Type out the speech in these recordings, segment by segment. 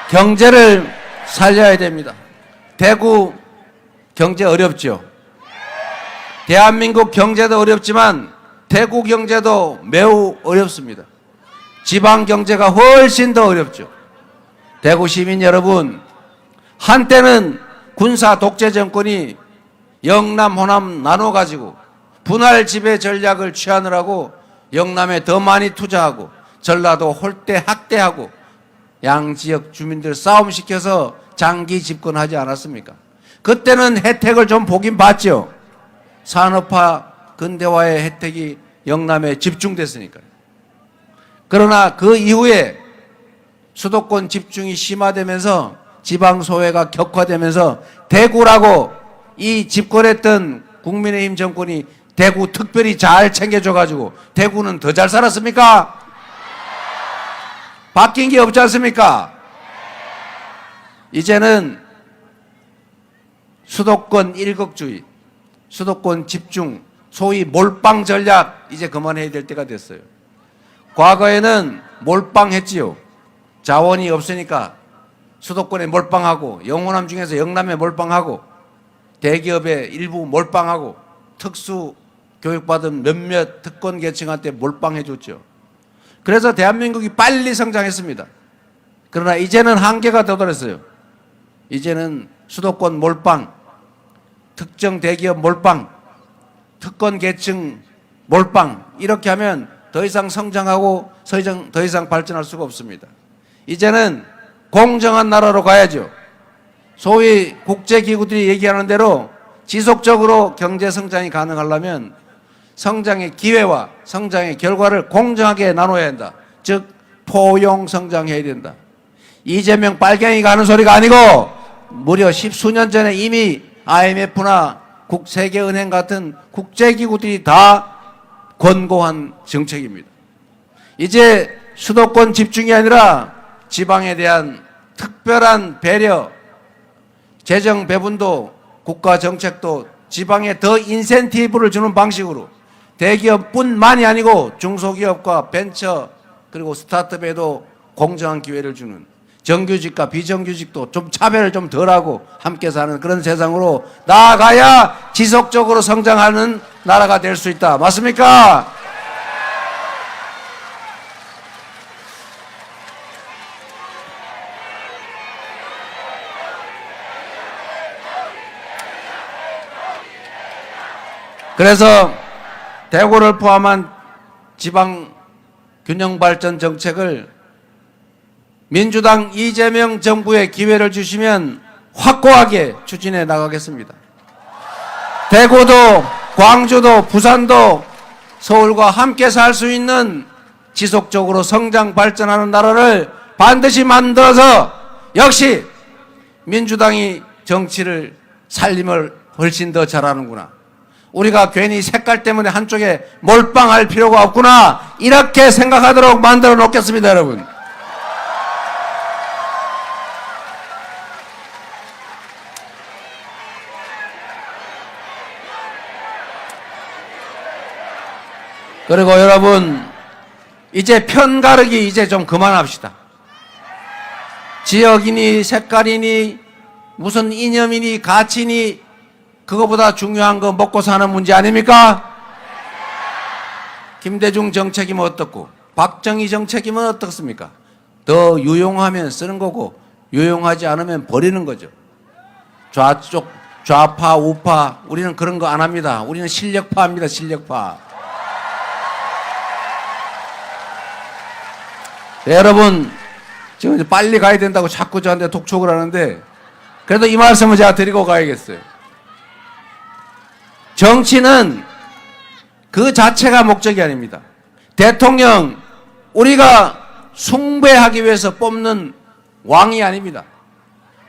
경제를 살려야 됩니다. 대구 경제 어렵죠. 대한민국 경제도 어렵지만 대구 경제도 매우 어렵습니다. 지방 경제가 훨씬 더 어렵죠. 대구 시민 여러분, 한때는 군사 독재 정권이 영남, 호남 나눠가지고 분할 지배 전략을 취하느라고 영남에 더 많이 투자하고 전라도 홀대 학대하고 양 지역 주민들 싸움시켜서 장기 집권하지 않았습니까? 그때는 혜택을 좀 보긴 봤죠. 산업화 근대화의 혜택이 영남에 집중됐으니까요. 그러나 그 이후에 수도권 집중이 심화되면서 지방소외가 격화되면서 대구라고 이 집권했던 국민의힘 정권이 대구 특별히 잘 챙겨줘가지고 대구는 더 잘 살았습니까? 바뀐 게 없지 않습니까? 이제는 수도권 일극주의, 수도권 집중, 소위 몰빵 전략 이제 그만해야 될 때가 됐어요. 과거에는 몰빵했지요. 자원이 없으니까 수도권에 몰빵하고 영호남 중에서 영남에 몰빵하고 대기업에 일부 몰빵하고 특수 교육받은 몇몇 특권 계층한테 몰빵해줬죠. 그래서 대한민국이 빨리 성장했습니다. 그러나 이제는 한계가 도달했어요. 이제는 수도권 몰빵, 특정 대기업 몰빵, 특권 계층 몰빵 이렇게 하면 더 이상 성장하고 더 이상 발전할 수가 없습니다. 이제는 공정한 나라로 가야죠. 소위 국제기구들이 얘기하는 대로 지속적으로 경제 성장이 가능하려면 성장의 기회와 성장의 결과를 공정하게 나눠야 한다. 즉 포용 성장해야 된다. 이재명 빨갱이가 하는 소리가 아니고 무려 십수년 전에 이미 IMF나 세계은행 같은 국제기구들이 다 권고한 정책입니다. 이제 수도권 집중이 아니라 지방에 대한 특별한 배려, 재정 배분도 국가 정책도 지방에 더 인센티브를 주는 방식으로 대기업뿐만이 아니고 중소기업과 벤처 그리고 스타트업에도 공정한 기회를 주는 정규직과 비정규직도 좀 차별을 좀 덜하고 함께 사는 그런 세상으로 나아가야 지속적으로 성장하는 나라가 될 수 있다. 맞습니까? 그래서 대구를 포함한 지방 균형 발전 정책을 민주당 이재명 정부에 기회를 주시면 확고하게 추진해 나가겠습니다. 대구도 광주도 부산도 서울과 함께 살 수 있는 지속적으로 성장 발전하는 나라를 반드시 만들어서 역시 민주당이 정치를 살림을 훨씬 더 잘하는구나. 우리가 괜히 색깔 때문에 한쪽에 몰빵할 필요가 없구나. 이렇게 생각하도록 만들어 놓겠습니다, 여러분. 그리고 여러분, 이제 편가르기 이제 좀 그만합시다. 지역이니 색깔이니 무슨 이념이니 가치니 그거보다 중요한 거 먹고 사는 문제 아닙니까? 김대중 정책이면 어떻고 박정희 정책이면 어떻습니까? 더 유용하면 쓰는 거고 유용하지 않으면 버리는 거죠. 좌쪽, 좌파, 우파 우리는 그런 거 안 합니다. 우리는 실력파입니다. 실력파. 네, 여러분 지금 이제 빨리 가야 된다고 자꾸 저한테 독촉을 하는데 그래도 이 말씀을 제가 드리고 가야겠어요. 정치는 그 자체가 목적이 아닙니다. 대통령 우리가 숭배하기 위해서 뽑는 왕이 아닙니다.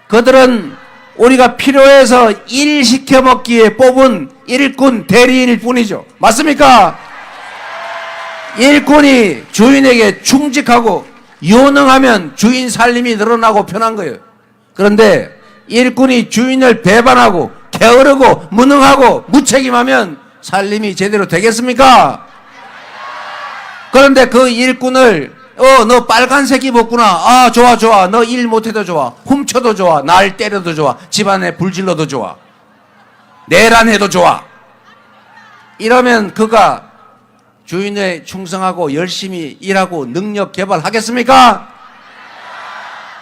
그들은 우리가 필요해서 일 시켜먹기 위해 뽑은 일꾼 대리인일 뿐이죠. 맞습니까? 일꾼이 주인에게 충직하고 유능하면 주인 살림이 늘어나고 편한 거예요. 그런데 일꾼이 주인을 배반하고 게으르고 무능하고 무책임하면 살림이 제대로 되겠습니까? 그런데 그 일꾼을 너 빨간색 입었구나. 아, 좋아, 좋아. 너 일 못해도 좋아. 훔쳐도 좋아. 날 때려도 좋아. 집안에 불질러도 좋아. 내란해도 좋아. 이러면 그가 주인에 충성하고 열심히 일하고 능력 개발하겠습니까?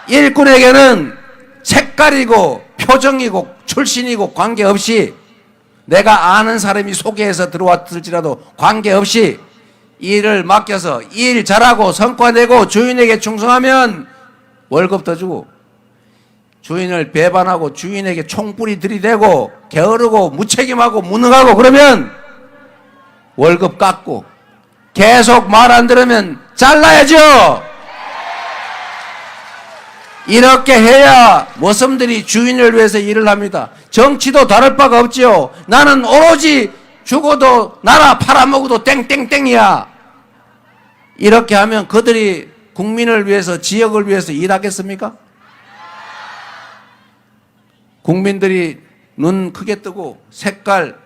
일꾼에게는 색깔이고 표정이고 출신이고 관계없이, 내가 아는 사람이 소개해서 들어왔을지라도 관계없이 일을 맡겨서 일 잘하고 성과 내고 주인에게 충성하면 월급 더 주고, 주인을 배반하고 주인에게 총뿌리 들이대고 게으르고 무책임하고 무능하고 그러면 월급 깎고, 계속 말 안 들으면 잘라야죠. 이렇게 해야 머슴들이 주인을 위해서 일을 합니다. 정치도 다를 바가 없지요. 나는 오로지 죽어도 나라 팔아먹어도 땡땡땡이야. 이렇게 하면 그들이 국민을 위해서, 지역을 위해서 일하겠습니까? 국민들이 눈 크게 뜨고 색깔,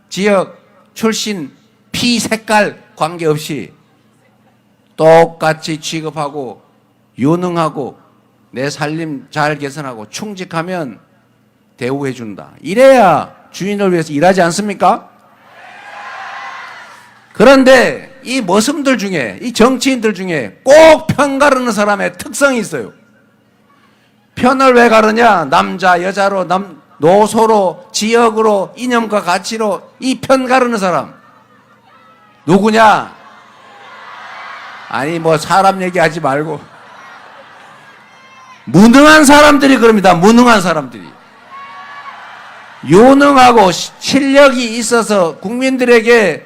지역, 출신, 피 색깔 관계없이 똑같이 취급하고 유능하고 내 살림 잘 개선하고 충직하면 대우해 준다. 이래야 주인을 위해서 일하지 않습니까? 그런데 이 머슴들 중에, 이 정치인들 중에 꼭 편 가르는 사람의 특성이 있어요. 편을 왜 가르냐? 남자, 여자로, 노소로, 지역으로, 이념과 가치로 이 편 가르는 사람. 누구냐? 아니, 뭐 사람 얘기하지 말고. 무능한 사람들이 그럽니다. 무능한 사람들이. 유능하고 실력이 있어서 국민들에게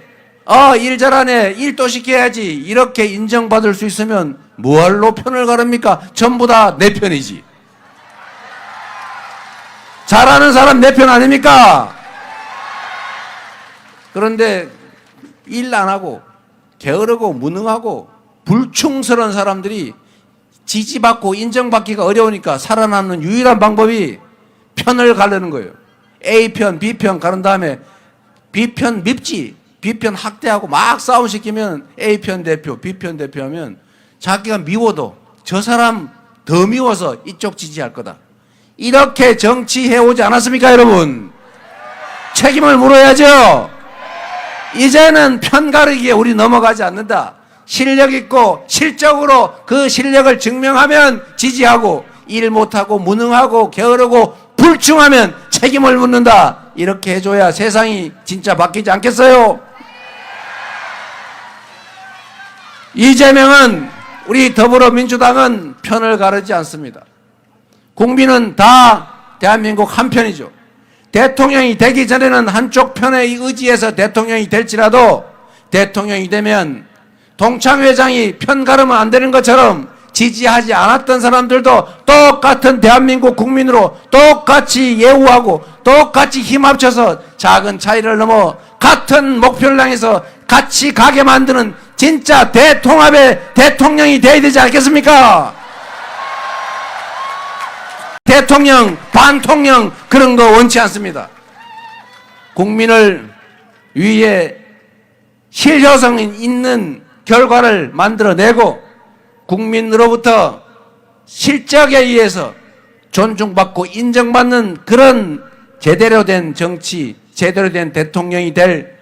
일 잘하네, 일도 시켜야지, 이렇게 인정받을 수 있으면 뭐할로 편을 가릅니까? 전부 다 내 편이지. 잘하는 사람 내 편 아닙니까? 그런데 일 안 하고 게으르고 무능하고 불충스러운 사람들이 지지받고 인정받기가 어려우니까 살아남는 유일한 방법이 편을 가르는 거예요. A편, B편 가른 다음에 B편 밉지. B편 학대하고 막 싸움시키면 A편 대표, B편 대표하면 자기가 미워도 저 사람 더 미워서 이쪽 지지할 거다. 이렇게 정치해오지 않았습니까, 여러분? 책임을 물어야죠. 이제는 편 가르기에 우리 넘어가지 않는다. 실력 있고 실적으로 그 실력을 증명하면 지지하고, 일 못하고 무능하고 게으르고 불충하면 책임을 묻는다. 이렇게 해줘야 세상이 진짜 바뀌지 않겠어요? 이재명은, 우리 더불어민주당은 편을 가르지 않습니다. 국민은 다 대한민국 한 편이죠. 대통령이 되기 전에는 한쪽 편에 의지해서 대통령이 될지라도 대통령이 되면 동창회장이 편 가르면 안 되는 것처럼 지지하지 않았던 사람들도 똑같은 대한민국 국민으로 똑같이 예우하고 똑같이 힘 합쳐서 작은 차이를 넘어 같은 목표를 향해서 같이 가게 만드는 진짜 대통합의 대통령이 되어야 되지 않겠습니까? 대통령, 반통령 그런 거 원치 않습니다. 국민을 위해 실효성 있는 결과를 만들어내고 국민으로부터 실적에 의해서 존중받고 인정받는 그런 제대로 된 정치, 제대로 된 대통령이 될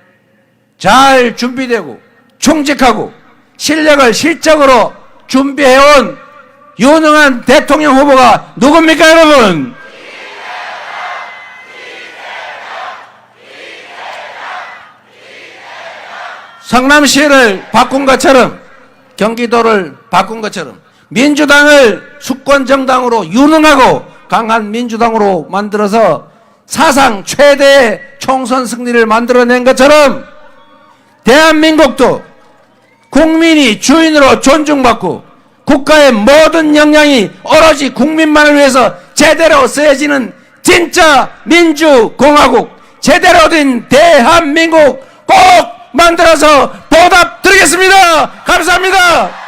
잘 준비되고 충직하고 실력을 실적으로 준비해온 유능한 대통령 후보가 누굽니까, 여러분? 성남시를 바꾼 것처럼, 경기도를 바꾼 것처럼 민주당을 수권정당으로 유능하고 강한 민주당으로 만들어서 사상 최대의 총선 승리를 만들어낸 것처럼 대한민국도 국민이 주인으로 존중받고 국가의 모든 역량이 오로지 국민만을 위해서 제대로 쓰여지는 진짜 민주공화국, 제대로 된 대한민국 꼭 만들어서 보답드리겠습니다. 감사합니다.